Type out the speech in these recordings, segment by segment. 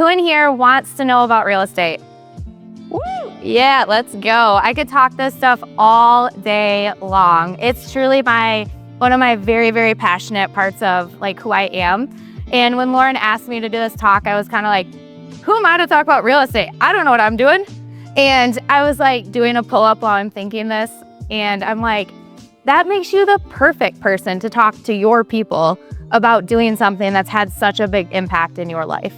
Who in here wants to know about real estate? Woo! Yeah, let's go. I could talk this stuff all day long. It's truly one of my very, very passionate parts of like who I am. And when Lauren asked me to do this talk, I was kind of like, who am I to talk about real estate? I don't know what I'm doing. And I was like doing a pull-up while I'm thinking this. And I'm like, that makes you the perfect person to talk to your people about doing something that's had such a big impact in your life.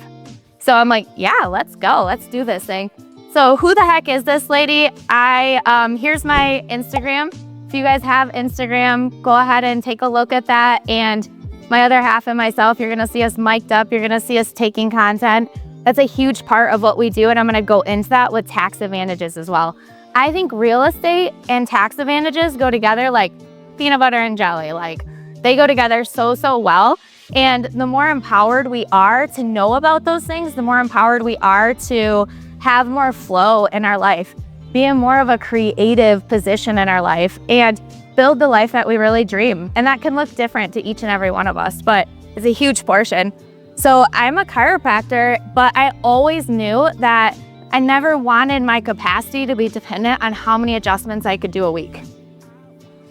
So I'm like, yeah, let's go. Let's do this thing. So who the heck is this lady? Here's my Instagram. If you guys have Instagram, go ahead and take a look at that. And my other half and myself, you're gonna see us mic'd up. You're gonna see us taking content. That's a huge part of what we do. And I'm gonna go into that with tax advantages as well. I think real estate and tax advantages go together like peanut butter and jelly. Like they go together so well. And the more empowered we are to know about those things, the more empowered we are to have more flow in our life, be in more of a creative position in our life, and build the life that we really dream. And that can look different to each and every one of us, but it's a huge portion. So I'm a chiropractor, but I always knew that I never wanted my capacity to be dependent on how many adjustments I could do a week.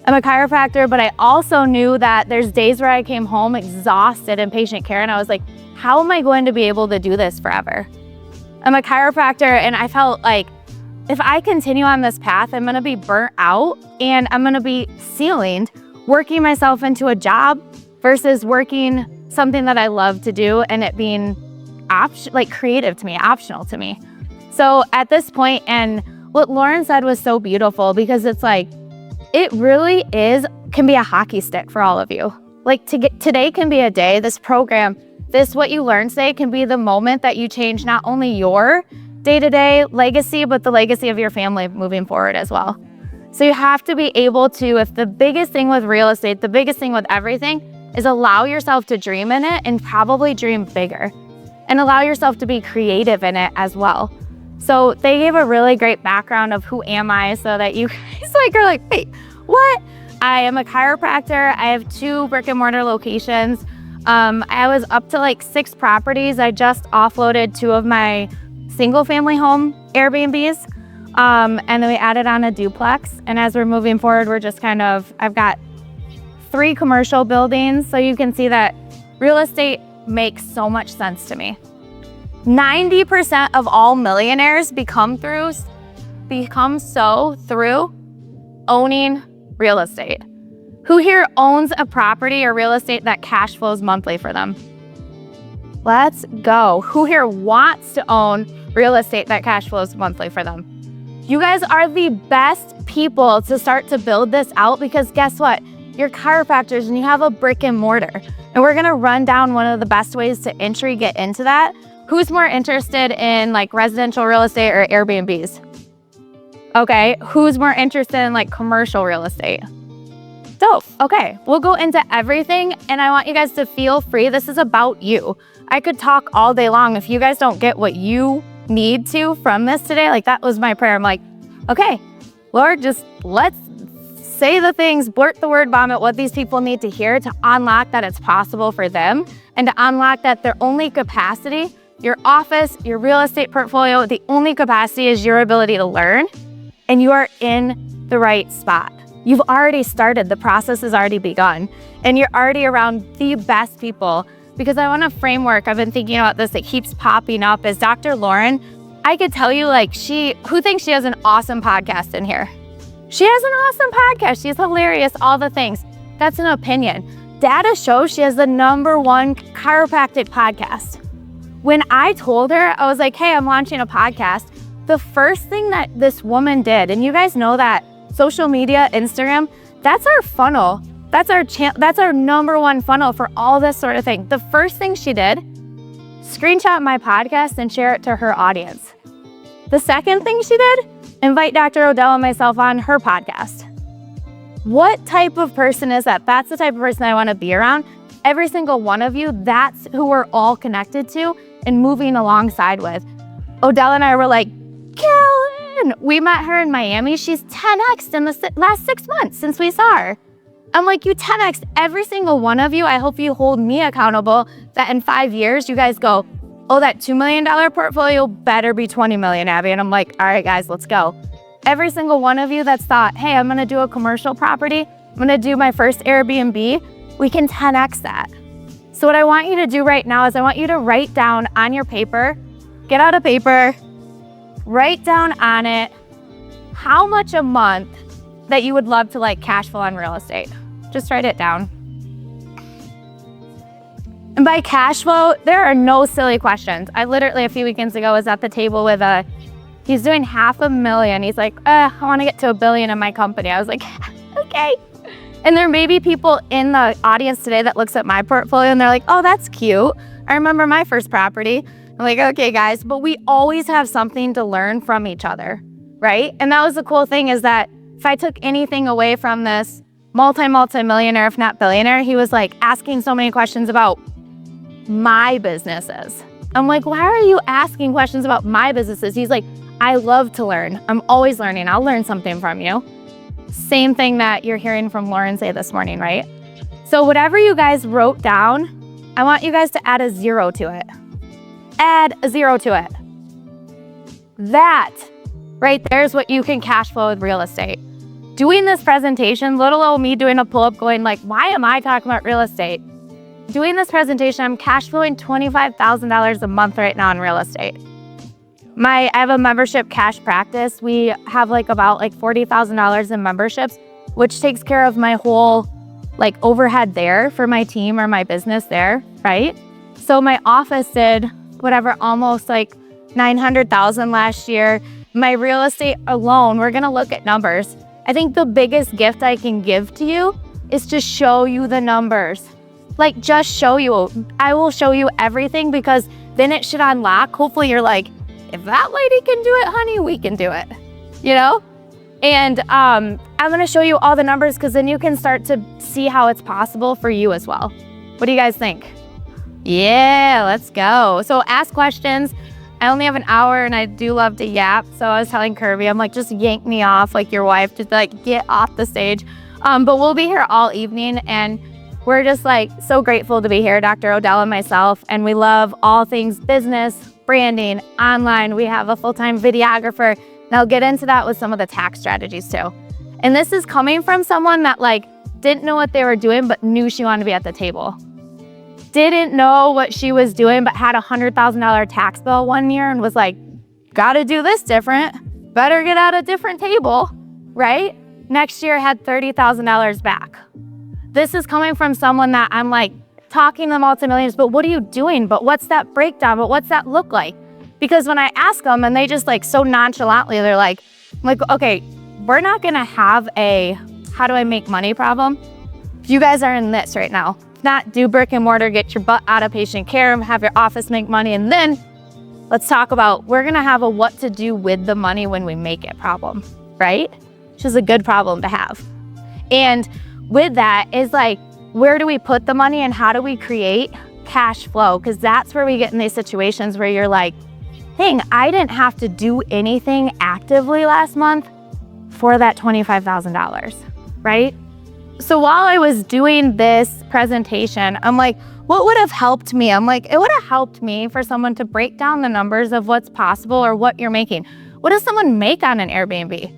I'm a chiropractor, but I also knew that there's days where I came home exhausted in patient care, and I was like, how am I going to be able to do this forever? I'm a chiropractor, and I felt like if I continue on this path, I'm gonna be burnt out, and I'm gonna be ceilinged, working myself into a job versus working something that I love to do and it being creative to me, optional to me. So at this point, and what Lauren said was so beautiful, because it's like, it really can be a hockey stick for all of you. Like today can be a day, this program, what you learn today can be the moment that you change not only your day-to-day legacy, but the legacy of your family moving forward as well. So you have to be able to, if the biggest thing with real estate, the biggest thing with everything is allow yourself to dream in it and probably dream bigger and allow yourself to be creative in it as well. So they gave a really great background of who am I so that you guys are like, wait, what? I am a chiropractor. I have 2 brick and mortar locations. I was up to 6 properties. I just offloaded 2 of my single family home Airbnbs. And then we added on a duplex. And as we're moving forward, we're just I've got 3 commercial buildings. So you can see that real estate makes so much sense to me. 90% of all millionaires become so through owning real estate. Who here owns a property or real estate that cash flows monthly for them? Let's go. Who here wants to own real estate that cash flows monthly for them? You guys are the best people to start to build this out, because guess what? You're chiropractors and you have a brick and mortar. And we're gonna run down one of the best ways to get into that. Who's more interested in residential real estate or Airbnbs? Okay, who's more interested in commercial real estate? Dope. Okay, we'll go into everything, and I want you guys to feel free. This is about you. I could talk all day long. If you guys don't get what you need to from this today, that was my prayer. I'm like, okay, Lord, just let's say the things, blurt the word bomb at what these people need to hear to unlock that it's possible for them, and to unlock that their only capacity, your office, your real estate portfolio, the only capacity is your ability to learn, and you are in the right spot. You've already started, the process has already begun, and you're already around the best people. Because I want a framework, I've been thinking about this, that keeps popping up, is Dr. Lauren. I could tell you, who thinks she has an awesome podcast in here? She has an awesome podcast, she's hilarious, all the things. That's an opinion. Data shows she has the #1 chiropractic podcast. When I told her, I was like, hey, I'm launching a podcast, the first thing that this woman did, and you guys know that social media, Instagram, that's our funnel. That's our #1 funnel for all this sort of thing. The first thing she did, screenshot my podcast and share it to her audience. The second thing she did, invite Dr. Odell and myself on her podcast. What type of person is that? That's the type of person I want to be around. Every single one of you, that's who we're all connected to and moving alongside with. Odell and I were like, Kellen! We met her in Miami. She's 10x'd in the last 6 months since we saw her. I'm like, you 10x'd every single one of you. I hope you hold me accountable that in 5 years, you guys go, Oh, that $2 million portfolio better be 20 million, Abby. And I'm like, all right, guys, let's go. Every single one of you that's thought, hey, I'm gonna do a commercial property, I'm gonna do my first Airbnb, we can 10X that. So what I want you to do right now is I want you to write down on your paper, get out a paper, write down on it how much a month that you would love to like cash flow on real estate. Just write it down. And by cash flow, there are no silly questions. I literally a few weekends ago was at the table with he's doing $500,000. He's like, I want to get to $1 billion in my company. I was like, okay. And there may be people in the audience today that looks at my portfolio and they're like, oh, that's cute. I remember my first property. I'm like, okay, guys, but we always have something to learn from each other, right? And that was the cool thing is that if I took anything away from this multi-millionaire, if not billionaire, he was like asking so many questions about my businesses. I'm like, why are you asking questions about my businesses? He's like, I love to learn. I'm always learning. I'll learn something from you. Same thing that you're hearing from Lauren say this morning, right? So whatever you guys wrote down, I want you guys to add a 0 to it. Add a 0 to it. That right there is what you can cash flow with real estate. Doing this presentation, little old me doing a pull-up going like, why am I talking about real estate? Doing this presentation, I'm cash flowing $25,000 a month right now in real estate. I have a membership cash practice. We have about $40,000 in memberships, which takes care of my whole overhead there for my team or my business there, right? So my office did whatever, almost $900,000 last year. My real estate alone, we're gonna look at numbers. I think the biggest gift I can give to you is to show you the numbers. Just show you. I will show you everything because then it should unlock. Hopefully you're like, if that lady can do it, honey, we can do it, you know? And I'm gonna show you all the numbers because then you can start to see how it's possible for you as well. What do you guys think? Yeah, let's go. So ask questions. I only have an hour and I do love to yap. So I was telling Kirby, I'm like, just yank me off like your wife, just get off the stage. But we'll be here all evening and we're just so grateful to be here, Dr. Odell and myself. And we love all things business, branding, online. We have a full-time videographer. And I'll get into that with some of the tax strategies too. And this is coming from someone that didn't know what they were doing, but knew she wanted to be at the table. Didn't know what she was doing, but had a $100,000 tax bill one year and was like, gotta do this different. Better get at a different table, right? Next year had $30,000 back. This is coming from someone that I'm talking to multimillionaires, but what are you doing? But what's that breakdown? But what's that look like? Because when I ask them and they just so nonchalantly, they're like, okay, we're not gonna have a how do I make money problem. You guys are in this right now. Not do brick and mortar, get your butt out of patient care, have your office make money, and then let's talk about we're gonna have a what to do with the money when we make it problem, right? Which is a good problem to have. And with that is where do we put the money and how do we create cash flow? Because that's where we get in these situations where you're like, dang, I didn't have to do anything actively last month for that $25,000, right? So while I was doing this presentation, I'm like, what would have helped me? I'm like, it would have helped me for someone to break down the numbers of what's possible or what you're making. What does someone make on an Airbnb?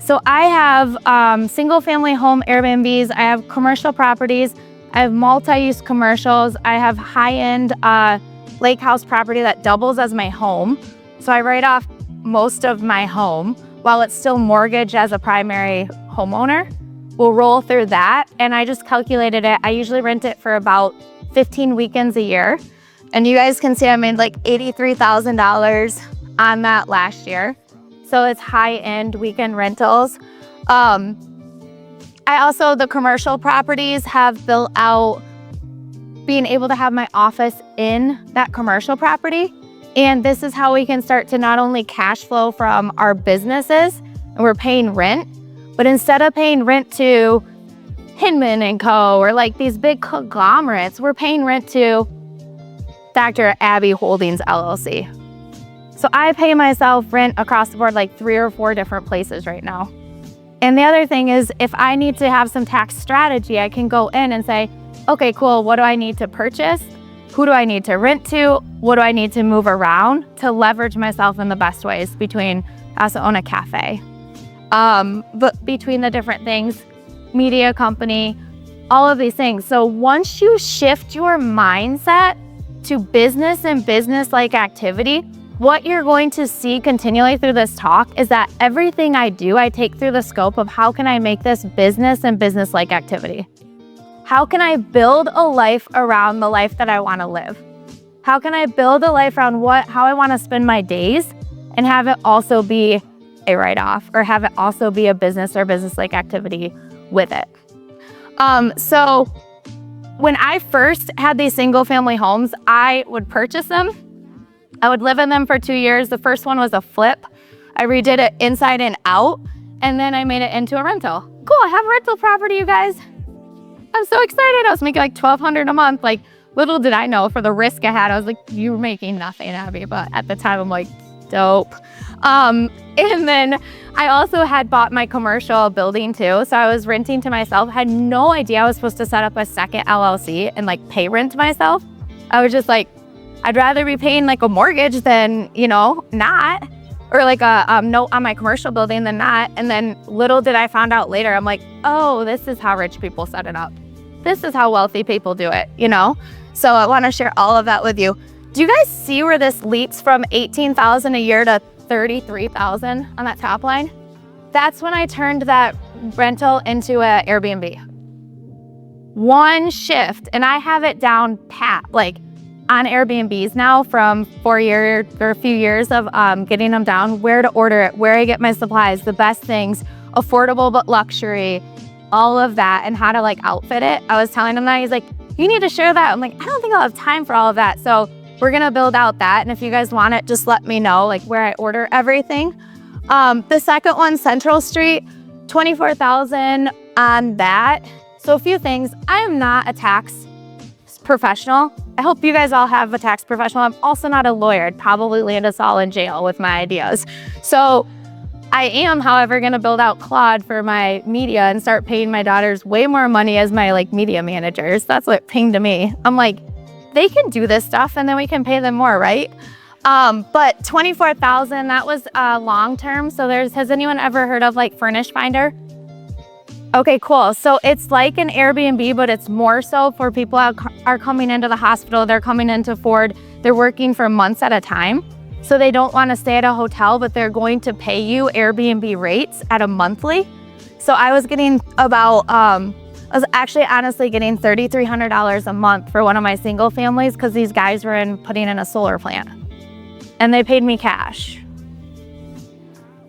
So I have single family home Airbnbs, I have commercial properties, I have multi-use commercials, I have high-end lake house property that doubles as my home. So I write off most of my home while it's still mortgaged as a primary homeowner. We'll roll through that. And I just calculated it. I usually rent it for about 15 weekends a year. And you guys can see I made $83,000 on that last year. So it's high-end weekend rentals. The commercial properties have built out being able to have my office in that commercial property. And this is how we can start to not only cash flow from our businesses and we're paying rent, but instead of paying rent to Hinman and Co. or these big conglomerates, we're paying rent to Dr. Abby Holdings LLC. So I pay myself rent across the board 3 or 4 different places right now. And the other thing is if I need to have some tax strategy, I can go in and say, okay, cool, what do I need to purchase? who do I need to rent to? What do I need to move around to leverage myself in the best ways between, I also own a cafe. But between the different things, media company, all of these things. So once you shift your mindset to business and business-like activity, what you're going to see continually through this talk is that everything I do, I take through the scope of how can I make this business and business-like activity? How can I build a life around the life that I want to live? How can I build a life around how I want to spend my days and have it also be a write-off or have it also be a business or business-like activity with it? So when I first had these single-family homes, I would purchase them. I would live in them for 2 years. The first one was a flip. I redid it inside and out, and then I made it into a rental. Cool, I have a rental property, you guys. I'm so excited. I was making like $1,200 a month. Like, little did I know for the risk I had. I was like, you're making nothing, Abby. But at the time, I'm like, dope. And then I also had bought my commercial building too. So I was renting to myself. Had no idea I was supposed to set up a second LLC and like pay rent to myself. I was just like, I'd rather be paying like a mortgage than, not. Or like a note on my commercial building than not. And then little did I find out later, I'm like, oh, this is how rich people set it up. This is how wealthy people do it, So I want to share all of that with you. Do you guys see where this leaps from $18,000 a year to $33,000 on that top line? That's when I turned that rental into an Airbnb. One shift, and I have it down pat, like on Airbnbs now from 4 years or a few years of getting them down, where to order it, where I get my supplies, the best things, affordable but luxury, all of that, and how to like outfit it. I was telling him that. He's like, you need to share that. I'm like, I don't think I'll have time for all of that. So we're gonna build out that. And if you guys want it, just let me know like where I order everything. The second one, Central Street, $24,000 on that. So a few things. I am not a tax professional. I hope you guys all have a tax professional. I'm also not a lawyer. I'd probably land us all in jail with my ideas. So I am, however, going to build out Claude for my media and start paying my daughters way more money as my like media managers. That's what pinged to me. I'm like, they can do this stuff and then we can pay them more, right? But $24,000, that was long term. So has anyone ever heard of like Furnish Finder? Okay, cool. So it's like an Airbnb, but it's more so for people who are coming into the hospital. They're coming into Ford. They're working for months at a time. So they don't want to stay at a hotel, but they're going to pay you Airbnb rates at a monthly. So I was getting honestly getting $3,300 a month for one of my single families because these guys were putting in a solar plant and they paid me cash.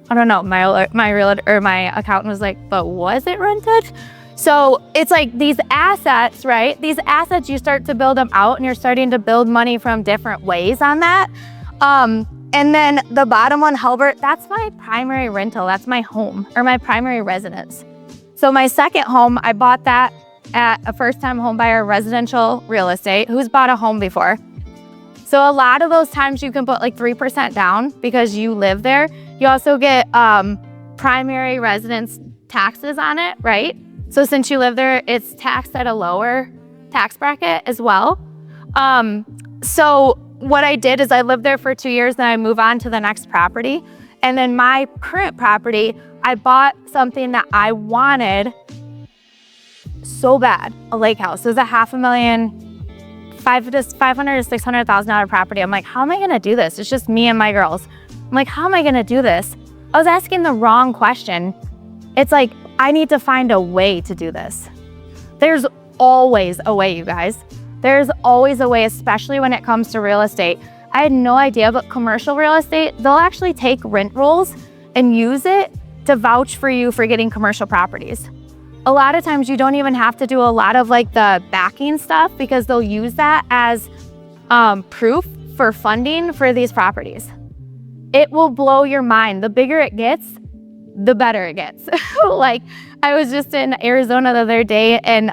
I don't know, my realtor or my accountant was like, but was it rented? So it's like these assets, right? These assets, you start to build them out and you're starting to build money from different ways on that. And then the bottom one, Halbert, that's my primary rental. That's my home or my primary residence. So my second home, I bought that at a first-time home buyer residential real estate. Who's bought a home before? So a lot of those times you can put like 3% down because you live there. You also get primary residence taxes on it, right? So since you live there, it's taxed at a lower tax bracket as well. So what I did is I lived there for 2 years, then I move on to the next property. And then my current property, I bought something that I wanted so bad, a lake house. It was a $500,000 to $600,000 property. I'm like, how am I gonna do this? It's just me and my girls. I'm like, how am I gonna do this? I was asking the wrong question. It's like, I need to find a way to do this. There's always a way, you guys. There's always a way, especially when it comes to real estate. I had no idea, but commercial real estate, they'll actually take rent rolls and use it to vouch for you for getting commercial properties. A lot of times you don't even have to do a lot of like the backing stuff because they'll use that as proof for funding for these properties. It will blow your mind. The bigger it gets, the better it gets. Like I was just in Arizona the other day and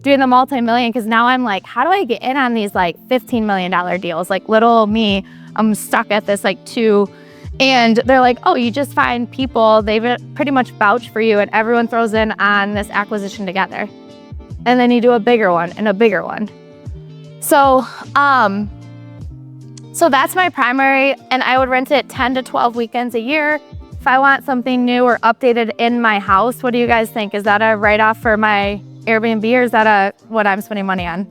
doing the multi-million because now I'm like, how do I get in on these like $15 million deals? Like little me, I'm stuck at this like 2. And they're like, oh, you just find people, they've pretty much vouched for you and everyone throws in on this acquisition together. And then you do a bigger one and a bigger one. So, so that's my primary, and I would rent it 10 to 12 weekends a year. If I want something new or updated in my house, what do you guys think? Is that a write-off for my Airbnb, or is that what I'm spending money on?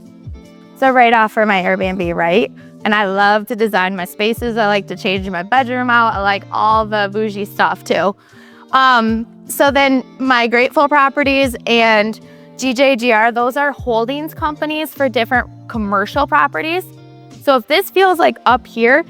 It's a write-off for my Airbnb, right? And I love to design my spaces. I like to change my bedroom out. I like all the bougie stuff too. So then my Grateful Properties and GJGR, those are holdings companies for different commercial properties. So if this feels like up here,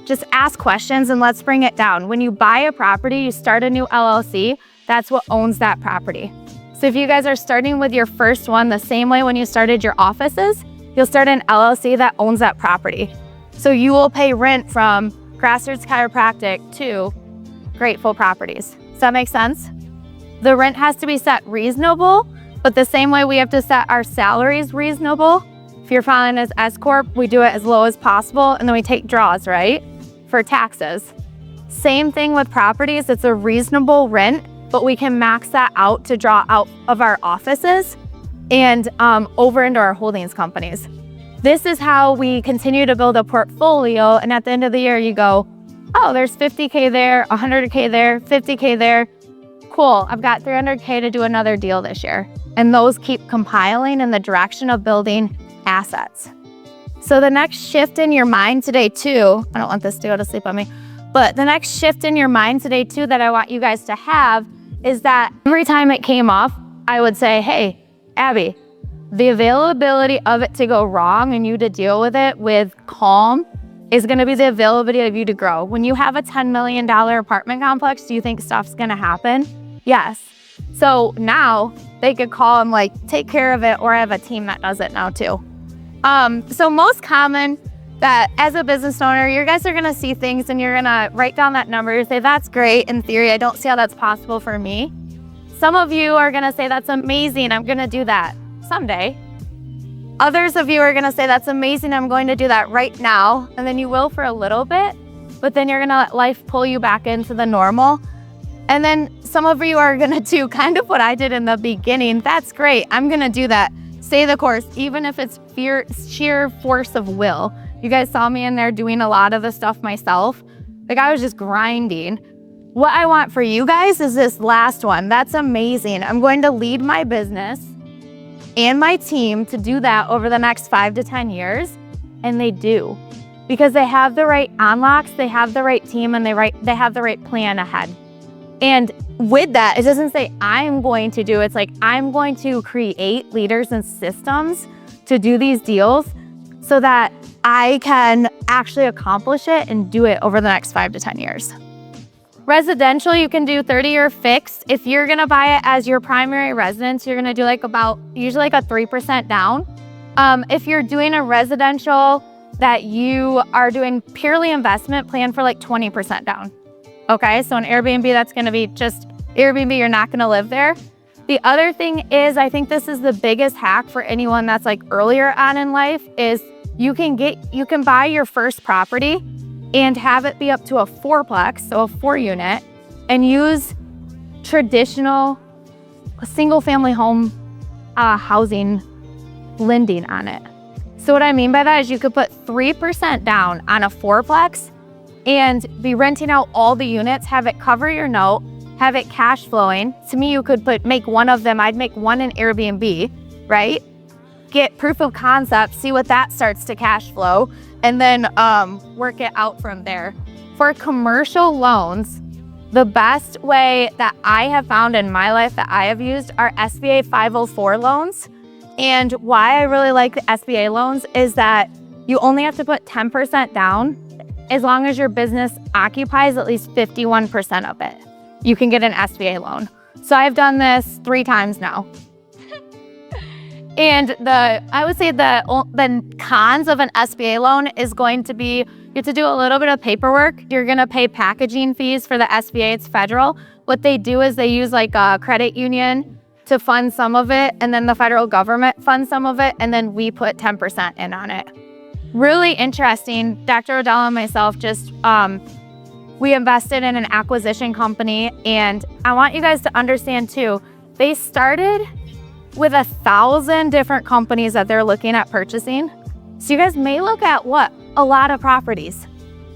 just ask questions and let's bring it down. When you buy a property, you start a new LLC, that's what owns that property. So if you guys are starting with your first one the same way when you started your offices, you'll start an LLC that owns that property. So you will pay rent from Grassroots Chiropractic to Grateful Properties. Does that make sense? The rent has to be set reasonable, but the same way we have to set our salaries reasonable. If you're filing as S-Corp, we do it as low as possible, and then we take draws, right? For taxes. Same thing with properties, it's a reasonable rent, but we can max that out to draw out of our offices and over into our holdings companies. This is how we continue to build a portfolio, and at the end of the year you go, oh, there's 50K there, 100K there, 50K there. Cool, I've got 300K to do another deal this year. And those keep compiling in the direction of building assets. So the next shift in your mind today too, I don't want this to go to sleep on me, but the next shift in your mind today too that I want you guys to have is that every time it came off, I would say, hey, Abby, the availability of it to go wrong and you to deal with it with calm is gonna be the availability of you to grow. When you have a $10 million apartment complex, do you think stuff's gonna happen? Yes. So now they could call and like take care of it, or I have a team that does it now too. So most common that as a business owner, you guys are gonna see things and you're gonna write down that number, say that's great in theory, I don't see how that's possible for me. Some of you are gonna say that's amazing, I'm gonna do that someday. Others of you are gonna say that's amazing, I'm going to do that right now, and then you will for a little bit, but then you're gonna let life pull you back into the normal. And then some of you are gonna do kind of what I did in the beginning. That's great, I'm gonna do that. Stay the course, even if it's sheer force of will. You guys saw me in there doing a lot of the stuff myself. Like I was just grinding. What I want for you guys is this last one. That's amazing. I'm going to lead my business and my team to do that over the next 5 to 10 years. And they do, because they have the right unlocks, they have the right team, and they have the right plan ahead. And with that, it doesn't say I'm going to do, it's like I'm going to create leaders and systems to do these deals so that I can actually accomplish it and do it over the next 5 to 10 years. Residential, you can do 30-year fixed. If you're gonna buy it as your primary residence, you're gonna do usually like a 3% down. If you're doing a residential that you are doing purely investment, plan for like 20% down. Okay, so an Airbnb, that's gonna be just Airbnb, you're not gonna live there. The other thing is, I think this is the biggest hack for anyone that's like earlier on in life, is you can buy your first property and have it be up to a 4-plex, so a 4-unit, and use traditional single-family home housing lending on it. So what I mean by that is you could put 3% down on a 4-plex and be renting out all the units, have it cover your note, have it cash flowing. To me, you could make one of them, I'd make one in Airbnb, right? Get proof of concept, see what that starts to cash flow, and then work it out from there. For commercial loans, the best way that I have found in my life that I have used are SBA 504 loans. And why I really like the SBA loans is that you only have to put 10% down as long as your business occupies at least 51% of it. You can get an SBA loan. So I've done this 3 times now. And I would say the cons of an SBA loan is going to be, you have to do a little bit of paperwork. You're gonna pay packaging fees for the SBA, it's federal. What they do is they use like a credit union to fund some of it, and then the federal government funds some of it, and then we put 10% in on it. Really interesting. Dr. Odell and myself just, we invested in an acquisition company, and I want you guys to understand too, they started with 1,000 different companies that they're looking at purchasing. So you guys may look at what? A lot of properties,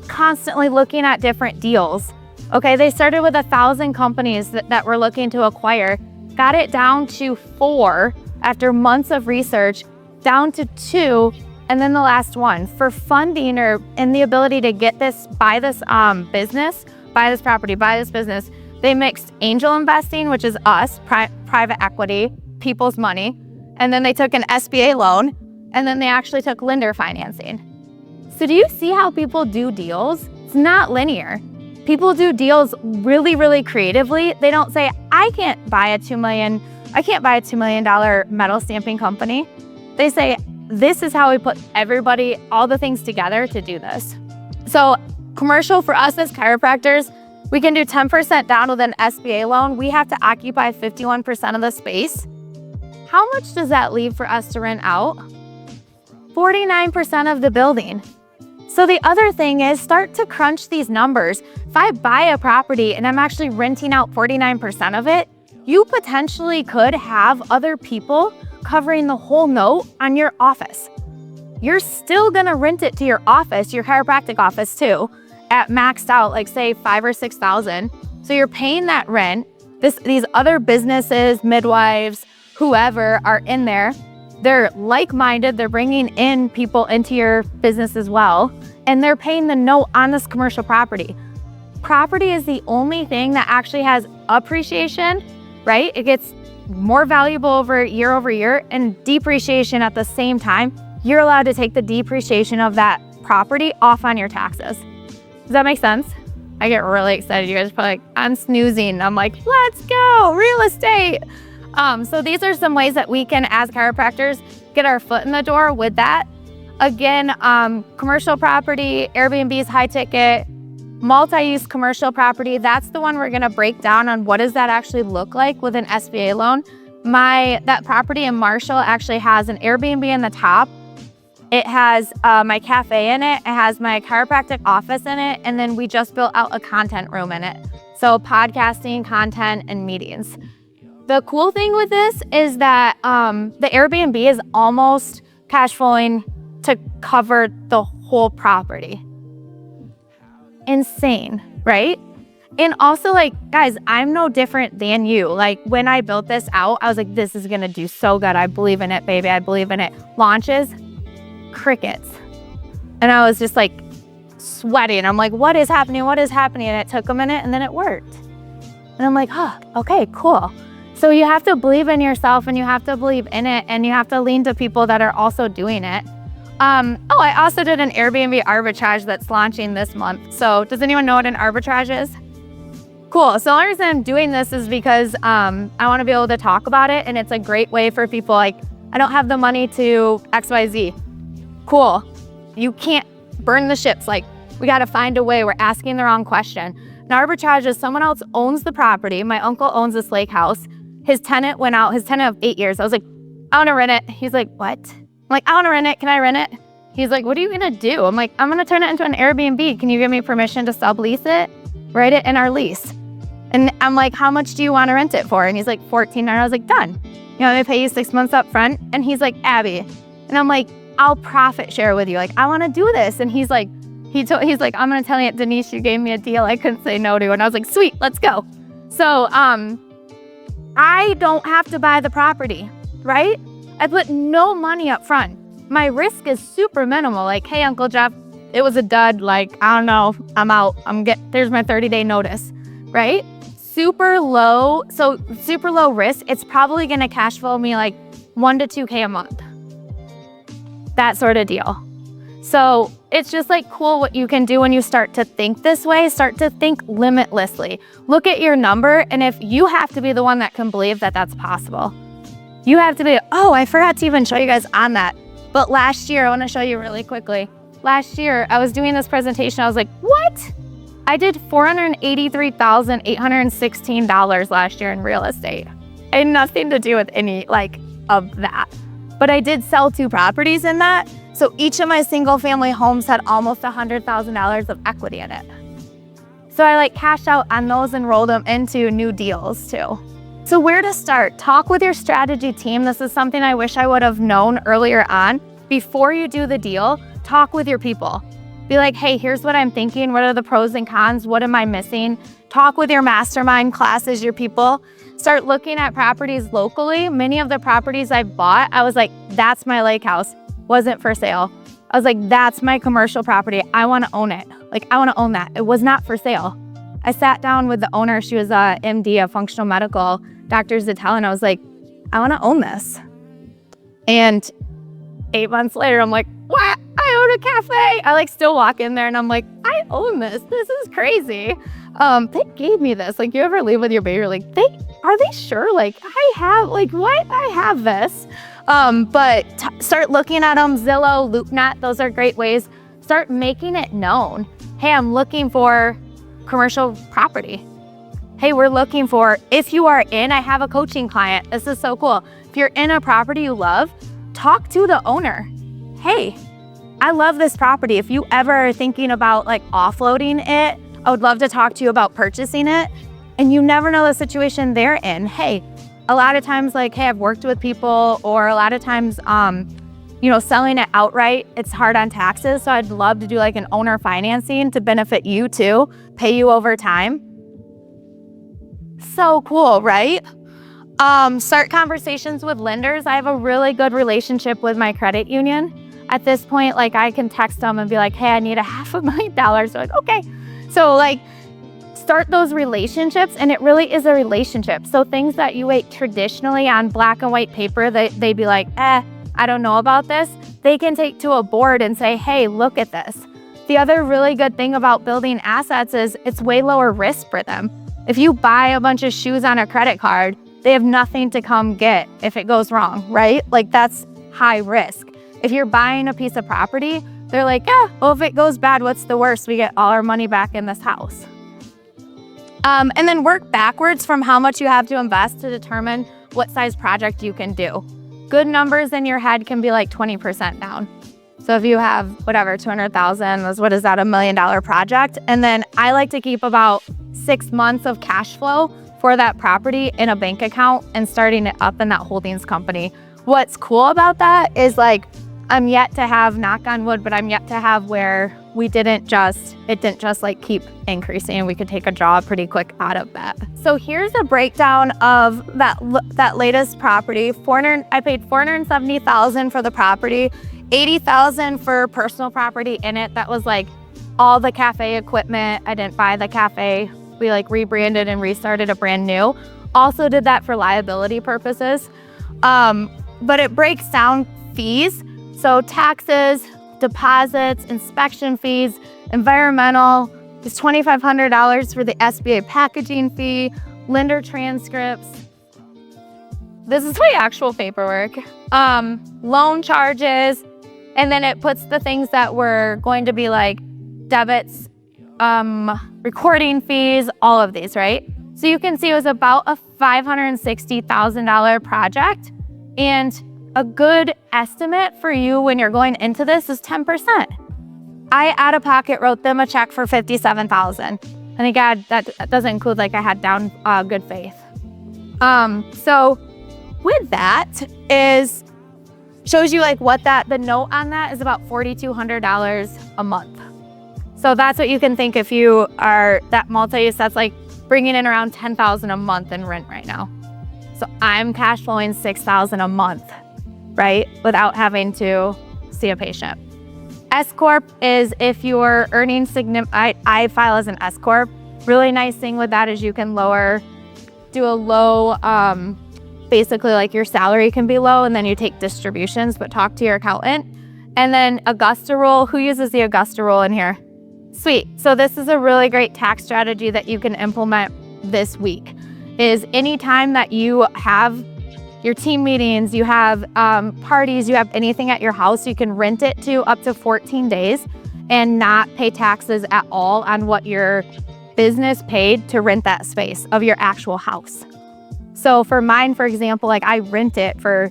constantly looking at different deals. Okay, they started with 1,000 companies that were looking to acquire, got it down to 4 after months of research, down to 2, and then the last one. For funding and the ability to get this, buy this business, buy this property, buy this business, they mixed angel investing, which is us, private equity, people's money, and then they took an SBA loan, and then they actually took lender financing. So do you see how people do deals? It's not linear. People do deals really, really creatively. They don't say, I can't buy a $2 million metal stamping company. They say, this is how we put everybody, all the things together to do this. So commercial for us as chiropractors, we can do 10% down with an SBA loan. We have to occupy 51% of the space. How much does that leave for us to rent out? 49% of the building. So the other thing is start to crunch these numbers. If I buy a property and I'm actually renting out 49% of it, you potentially could have other people covering the whole note on your office. You're still gonna rent it to your office, your chiropractic office too, at maxed out, like say 5,000 or 6,000. So you're paying that rent. These other businesses, midwives, whoever are in there, they're like-minded, they're bringing in people into your business as well, and they're paying the note on this commercial property. Property is the only thing that actually has appreciation, right? It gets more valuable over year, and depreciation at the same time. You're allowed to take the depreciation of that property off on your taxes. Does that make sense? I get really excited. You guys are probably like, I'm snoozing. I'm like, let's go, real estate. So these are some ways that we can, as chiropractors, get our foot in the door with that. Again, commercial property, Airbnb's high ticket, multi-use commercial property, that's the one we're gonna break down on what does that actually look like with an SBA loan. That property in Marshall actually has an Airbnb in the top. It has my cafe in it. It has my chiropractic office in it. And then we just built out a content room in it. So podcasting, content, and meetings. The cool thing with this is that the Airbnb is almost cash flowing to cover the whole property. Insane, right? And also, like, guys, I'm no different than you. Like, when I built this out, I was like, this is gonna do so good. I believe in it, baby. I believe in it. Launches, crickets. And I was just like sweating. I'm like, what is happening? What is happening? And it took a minute and then it worked. And I'm like, oh, okay, cool. So you have to believe in yourself and you have to believe in it and you have to lean to people that are also doing it. I also did an Airbnb arbitrage that's launching this month. So does anyone know what an arbitrage is? Cool. So the only reason I'm doing this is because I want to be able to talk about it, and it's a great way for people like, I don't have the money to XYZ. Cool. You can't burn the ships. Like, we got to find a way. We're asking the wrong question. An arbitrage is someone else owns the property. My uncle owns this lake house. His tenant went out, his tenant of 8 years. I was like, I want to rent it. He's like, what? I'm like, I want to rent it. Can I rent it? He's like, what are you going to do? I'm like, I'm going to turn it into an Airbnb. Can you give me permission to sublease it? Write it in our lease. And I'm like, how much do you want to rent it for? And he's like, $14. I was like, done. You know, they pay you 6 months up front. And he's like, Abby. And I'm like, I'll profit share with you. Like, I want to do this. And he's like, he's like, I'm going to tell you, Denise, you gave me a deal I couldn't say no to. And I was like, sweet, let's go. So, I don't have to buy the property, right? I put no money up front. My risk is super minimal. Like, hey, Uncle Jeff, it was a dud. Like, I don't know, I'm out. There's my 30-day notice, right? Super low. So super low risk. It's probably going to cash flow me like $1 to $2K a month. That sort of deal. So it's just like cool what you can do when you start to think this way. Start to think limitlessly. Look at your number, and if you have to be the one that can believe that that's possible. You have to be, oh, I forgot to even show you guys on that. But last year, I want to show you really quickly. Last year, I was doing this presentation. I was like, what? I did $483,816 last year in real estate. I had nothing to do with any of that. But I did sell 2 properties in that. So each of my single family homes had almost $100,000 of equity in it. So I cashed out on those and rolled them into new deals too. So where to start? Talk with your strategy team. This is something I wish I would have known earlier on. Before you do the deal, talk with your people. Be like, hey, here's what I'm thinking. What are the pros and cons? What am I missing? Talk with your mastermind classes, your people. Start looking at properties locally. Many of the properties I bought, I was like, that's my lake house. Wasn't for sale. I was like, that's my commercial property. I want to own it. Like, I want to own that. It was not for sale. I sat down with the owner. She was a MD, a functional medical, Dr. Zattel, and I was like, I want to own this. And 8 months later, I'm like, what? I own a cafe. I like still walk in there and I'm like, I own this. This is crazy. They gave me this. Like, you ever leave with your baby, you're like, are they sure? Like, I have, like, what? I have this. But start looking at them. Zillow, LoopNet, those are great ways. Start making it known. Hey, I'm looking for commercial property. Hey, we're looking for, if you are in, I have a coaching client. This is so cool. If you're in a property you love, talk to the owner. Hey, I love this property. If you ever are thinking about like offloading it, I would love to talk to you about purchasing it. And you never know the situation they're in. Hey, a lot of times like, hey, I've worked with people, or a lot of times, selling it outright, it's hard on taxes. So I'd love to do like an owner financing to benefit you too, pay you over time. So cool, right? Start conversations with lenders. I have a really good relationship with my credit union. At this point, like I can text them and be like, hey, I need $500,000. So like, okay. So like start those relationships, and it really is a relationship. So things that you wait traditionally on black and white paper, they'd be like, I don't know about this. They can take to a board and say, hey, look at this. The other really good thing about building assets is it's way lower risk for them. If you buy a bunch of shoes on a credit card, they have nothing to come get if it goes wrong, right? Like that's high risk. If you're buying a piece of property, they're like, well, if it goes bad, what's the worst? We get all our money back in this house. And then work backwards from how much you have to invest to determine what size project you can do. Good numbers in your head can be like 20% down. So if you have whatever, 200,000, what is that, $1 million project? And then I like to keep about 6 months of cash flow for that property in a bank account and starting it up in that holdings company. What's cool about that is like, I'm yet to have, knock on wood, but I'm yet to have where it didn't just like keep increasing, and we could take a draw pretty quick out of that. So here's a breakdown of that latest property. I paid $470,000 for the property, $80,000 for personal property in it. That was like all the cafe equipment. I didn't buy the cafe. We like rebranded and restarted a brand new. Also did that for liability purposes. But it breaks down fees. So taxes, deposits, inspection fees, environmental is $2,500 for the SBA packaging fee, lender transcripts. This is my actual paperwork. Loan charges, and then it puts the things that were going to be like debits, recording fees, all of these, right? So you can see it was about a $560,000 project, and a good estimate for you when you're going into this is 10%. I out of pocket wrote them a check for $57,000. And again, that doesn't include like I had down good faith. So with that shows you like what the note on that is about $4,200 a month. So that's what you can think if you are that multi-use, that's like bringing in around $10,000 a month in rent right now. So I'm cash flowing $6,000 a month, right? Without having to see a patient. S Corp is if you're earning I file as an S Corp. Really nice thing with that is you can do a low, basically like your salary can be low and then you take distributions, but talk to your accountant. And then Augusta Rule, who uses the Augusta Rule in here? Sweet. So this is a really great tax strategy that you can implement this week. Is anytime that you have your team meetings, you have parties, you have anything at your house, you can rent it to up to 14 days and not pay taxes at all on what your business paid to rent that space of your actual house. So for mine, for example, like I rent it for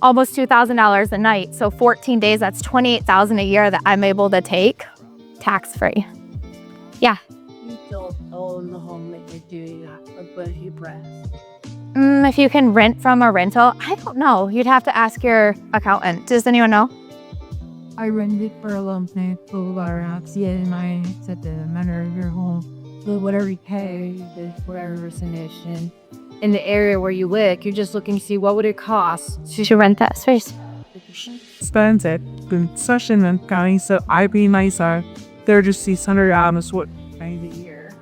almost $2,000 a night. So 14 days, that's $28,000 a year that I'm able to take tax-free. Yeah. You don't own the home that you're doing, but you press. If you can rent from a rental, I don't know. You'd have to ask your accountant. Does anyone know? I rented for a long time for and I said the matter of your home. So whatever you pay is whatever percentage. And in the area where you live, you're just looking to see what would it cost To rent that space. Expensive concession and county, so I pay myself they're just $600 what a year.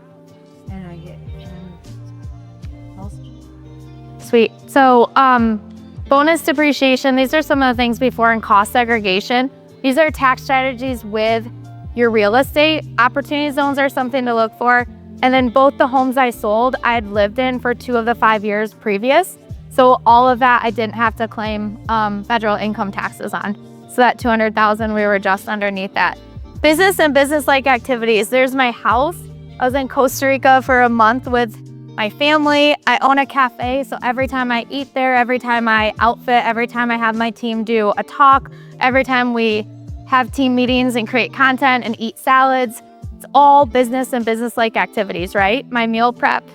And I get Sweet. So, bonus depreciation, these are some of the things before, and cost segregation. These are tax strategies with your real estate. Opportunity zones are something to look for. And then both the homes I sold, I had lived in for 2 of the 5 years previous. So all of that I didn't have to claim federal income taxes on. So that $200,000, we were just underneath that. Business and business-like activities. There's my house. I was in Costa Rica for a month with my family. I own a cafe, so every time I eat there, every time I outfit, every time I have my team do a talk, every time we have team meetings and create content and eat salads, it's all business and business-like activities, right? My meal prep,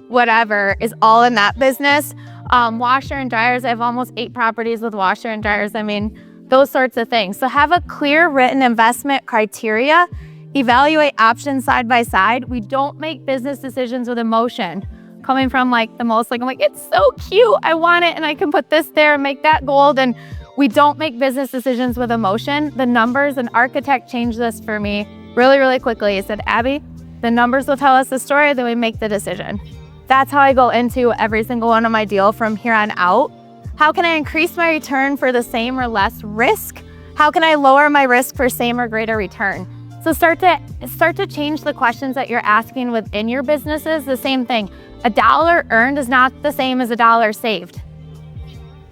whatever, is all in that business. Washer and dryers, I have almost 8 properties with washer and dryers. I mean, those sorts of things. So have a clear written investment criteria. Evaluate options side by side. We don't make business decisions with emotion. Coming from like the most, like, I'm like, it's so cute, I want it, and I can put this there and make that gold. And we don't make business decisions with emotion. The numbers, an architect changed this for me really, really quickly. He said, Abby, the numbers will tell us the story, then we make the decision. That's how I go into every single one of my deals from here on out. How can I increase my return for the same or less risk? How can I lower my risk for same or greater return? So start to change the questions that you're asking within your businesses. The same thing. $1 earned is not the same as $1 saved.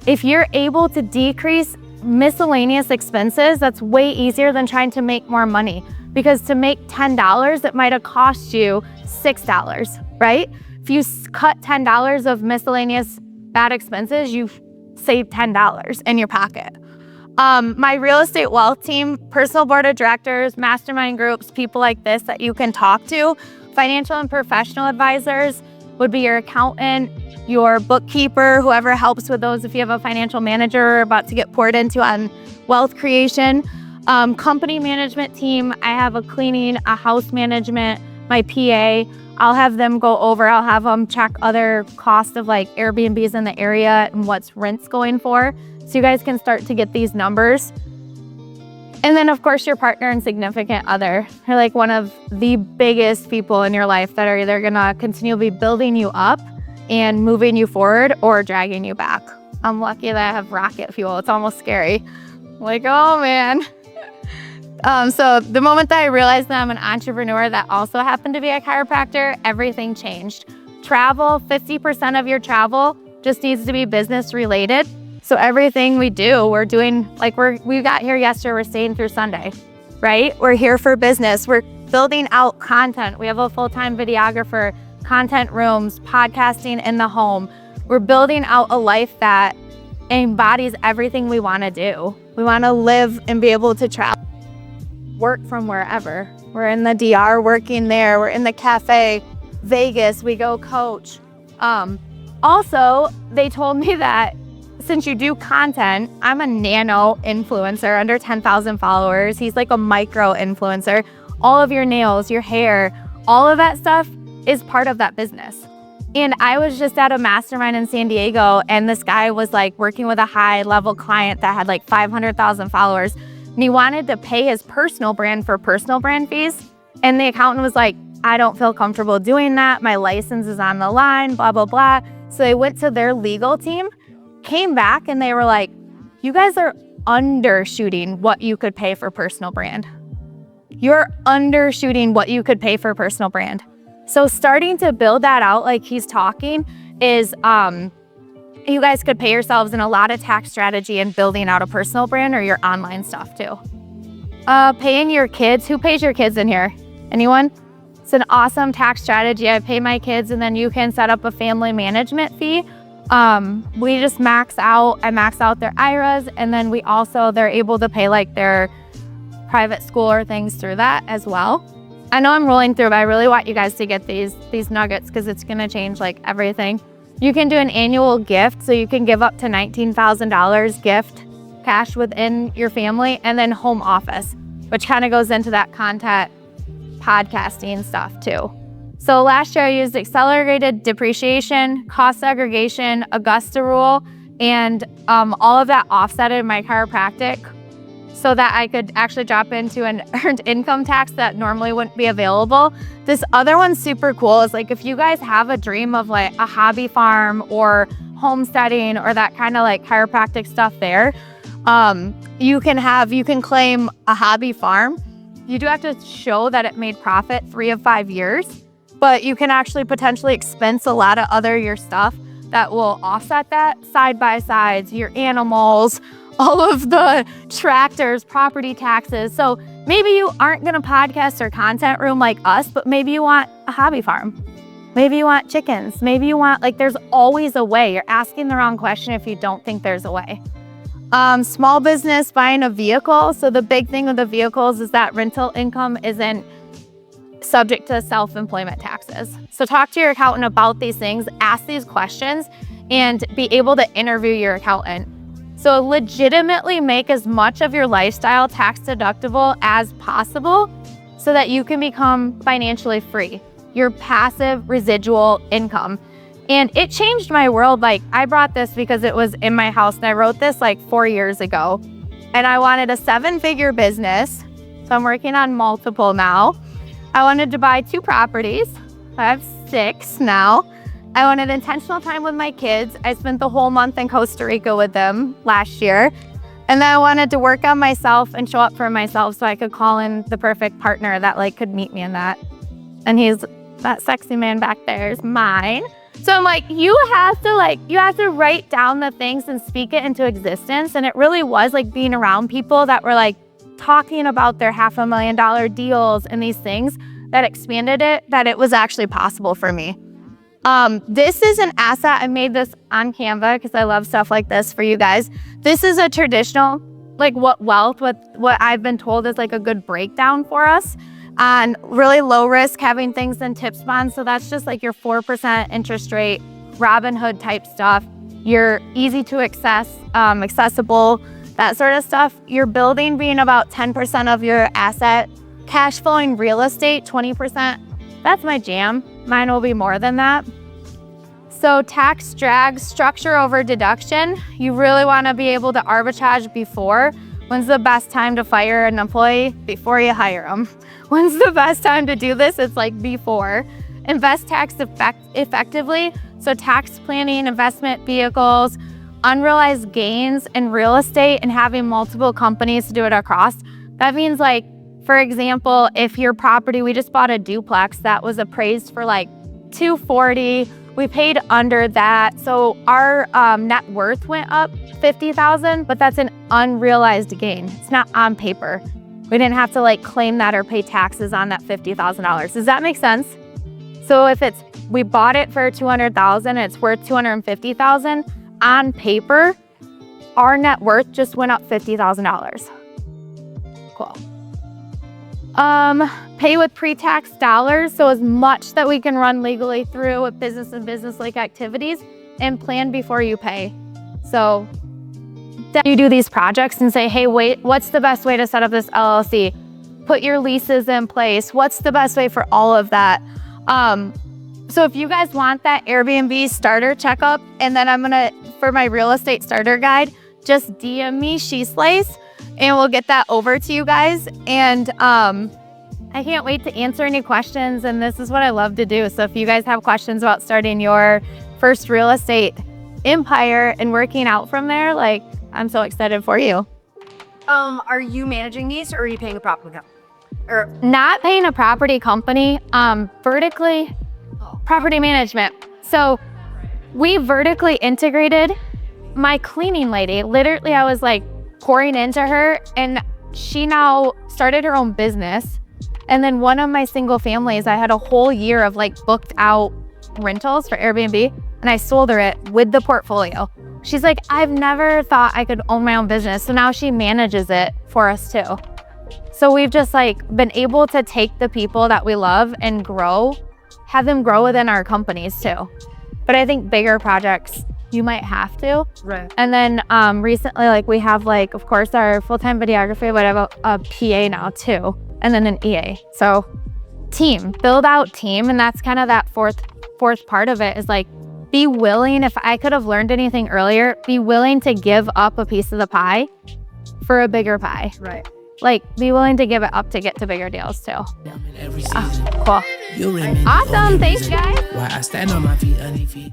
If you're able to decrease miscellaneous expenses, that's way easier than trying to make more money. Because to make $10, it might have cost you $6, right? If you cut $10 of miscellaneous bad expenses, you've saved $10 in your pocket. My real estate wealth team, personal board of directors, mastermind groups, people like this that you can talk to. Financial and professional advisors would be your accountant, your bookkeeper, whoever helps with those if you have a financial manager about to get poured into on wealth creation. Company management team, I have a cleaning, a house management, my PA. I'll have them go over, I'll have them check other costs of like Airbnbs in the area and what's rent's going for. So you guys can start to get these numbers. And then of course your partner and significant other are like one of the biggest people in your life that are either gonna continually building you up and moving you forward or dragging you back. I'm lucky that I have rocket fuel. It's almost scary. Like, oh man. So the moment that I realized that I'm an entrepreneur that also happened to be a chiropractor, everything changed. Travel, 50% of your travel just needs to be business related. So everything we do, we're doing, like we got here yesterday, we're staying through Sunday, right? We're here for business. We're building out content. We have a full-time videographer, content rooms, podcasting in the home. We're building out a life that embodies everything we want to do. We want to live and be able to travel. Work from wherever. We're in the DR working there. We're in the cafe, Vegas, we go coach. Also, they told me that since you do content, I'm a nano influencer under 10,000 followers. He's like a micro influencer. All of your nails, your hair, all of that stuff is part of that business. And I was just at a mastermind in San Diego and this guy was like working with a high level client that had like 500,000 followers. And he wanted to pay his personal brand for personal brand fees. And the accountant was like, I don't feel comfortable doing that. My license is on the line, blah, blah, blah. So they went to their legal team, came back, and they were like, you guys are undershooting what you could pay for personal brand. You're undershooting what you could pay for personal brand. So starting to build that out like he's talking is, you guys could pay yourselves in a lot of tax strategy and building out a personal brand or your online stuff too. Paying your kids. Who pays your kids in here? Anyone? It's an awesome tax strategy. I pay my kids and then you can set up a family management fee. We just I max out their IRAs, and then they're able to pay like their private school or things through that as well. I know I'm rolling through, but I really want you guys to get these nuggets because it's gonna change like everything. You can do an annual gift, so you can give up to $19,000 gift cash within your family, and then home office, which kind of goes into that content podcasting stuff too. So last year I used accelerated depreciation, cost segregation, Augusta Rule, and all of that offsetted my chiropractic so that I could actually drop into an earned income tax that normally wouldn't be available. This other one's super cool. Is like if you guys have a dream of like a hobby farm or homesteading or that kind of like chiropractic stuff there, you can claim a hobby farm. You do have to show that it made profit 3 of 5 years, but you can actually potentially expense a lot of your stuff that will offset that. Side by sides, your animals, all of the tractors, property taxes. So maybe you aren't gonna podcast or content room like us, but maybe you want a hobby farm. Maybe you want chickens. Maybe you want, like, there's always a way. You're asking the wrong question if you don't think there's a way. Small business, buying a vehicle. So the big thing with the vehicles is that rental income isn't subject to self-employment taxes. So talk to your accountant about these things, ask these questions, and be able to interview your accountant. So legitimately make as much of your lifestyle tax deductible as possible so that you can become financially free, your passive residual income. And it changed my world. Like, I brought this because it was in my house and I wrote this like 4 years ago, and I wanted a 7-figure business. So I'm working on multiple now. I wanted to buy 2 properties. I have 6 now. I wanted intentional time with my kids. I spent the whole month in Costa Rica with them last year. And then I wanted to work on myself and show up for myself so I could call in the perfect partner that like could meet me in that. And that sexy man back there is mine. So I'm like, you have to write down the things and speak it into existence. And it really was like being around people that were like talking about their $500,000 deals and these things that expanded it, that it was actually possible for me. This is an asset. I made this on Canva because I love stuff like this for you guys. This is a traditional, like what I've been told is like a good breakdown for us on really low risk, having things in TIPS bonds. So that's just like your 4% interest rate, Robinhood type stuff. You're easy to access, accessible, that sort of stuff. Your building being about 10% of your asset, cash flowing real estate, 20%. That's my jam. Mine will be more than that. So tax drag, structure over deduction. You really want to be able to arbitrage before. When's the best time to fire an employee? Before you hire them. When's the best time to do this? It's like before. Invest tax effectively. So tax planning, investment vehicles, unrealized gains in real estate, and having multiple companies to do it across. That means, like, for example, if your property, we just bought a duplex that was appraised for like $240,000. We paid under that. So our net worth went up $50,000, but that's an unrealized gain. It's not on paper. We didn't have to like claim that or pay taxes on that $50,000. Does that make sense? So if we bought it for $200,000 and it's worth $250,000, on paper, our net worth just went up $50,000. Cool. Pay with pre-tax dollars, so as much that we can run legally through with business and business-like activities, and plan before you pay. So then you do these projects and say, hey, wait, what's the best way to set up this LLC? Put your leases in place. What's the best way for all of that? So if you guys want that Airbnb starter checkup, and then for my real estate starter guide, just DM me SheSlays, and we'll get that over to you guys. And I can't wait to answer any questions, and this is what I love to do. So if you guys have questions about starting your first real estate empire and working out from there, like, I'm so excited for you. Are you managing these, or are you paying a property company? Or not paying a property company, vertically property management. So we vertically integrated my cleaning lady. Literally, I was like pouring into her, and she now started her own business. And then one of my single families, I had a whole year of like booked out rentals for Airbnb, and I sold her it with the portfolio. She's like, I've never thought I could own my own business. So now she manages it for us too. So we've just like been able to take the people that we love and have them grow within our companies too. But I think bigger projects, you might have to. Right. And then recently, like we have like, of course, our full-time videography, but I have a PA now too, and then an EA. So team, build out team. And that's kind of that fourth part of it is like, be willing, if I could have learned anything earlier, be willing to give up a piece of the pie for a bigger pie. Right. Like, be willing to give it up to get to bigger deals too. Every season. Cool. You're in Awesome. Thanks, guys. Why I stand on my feet,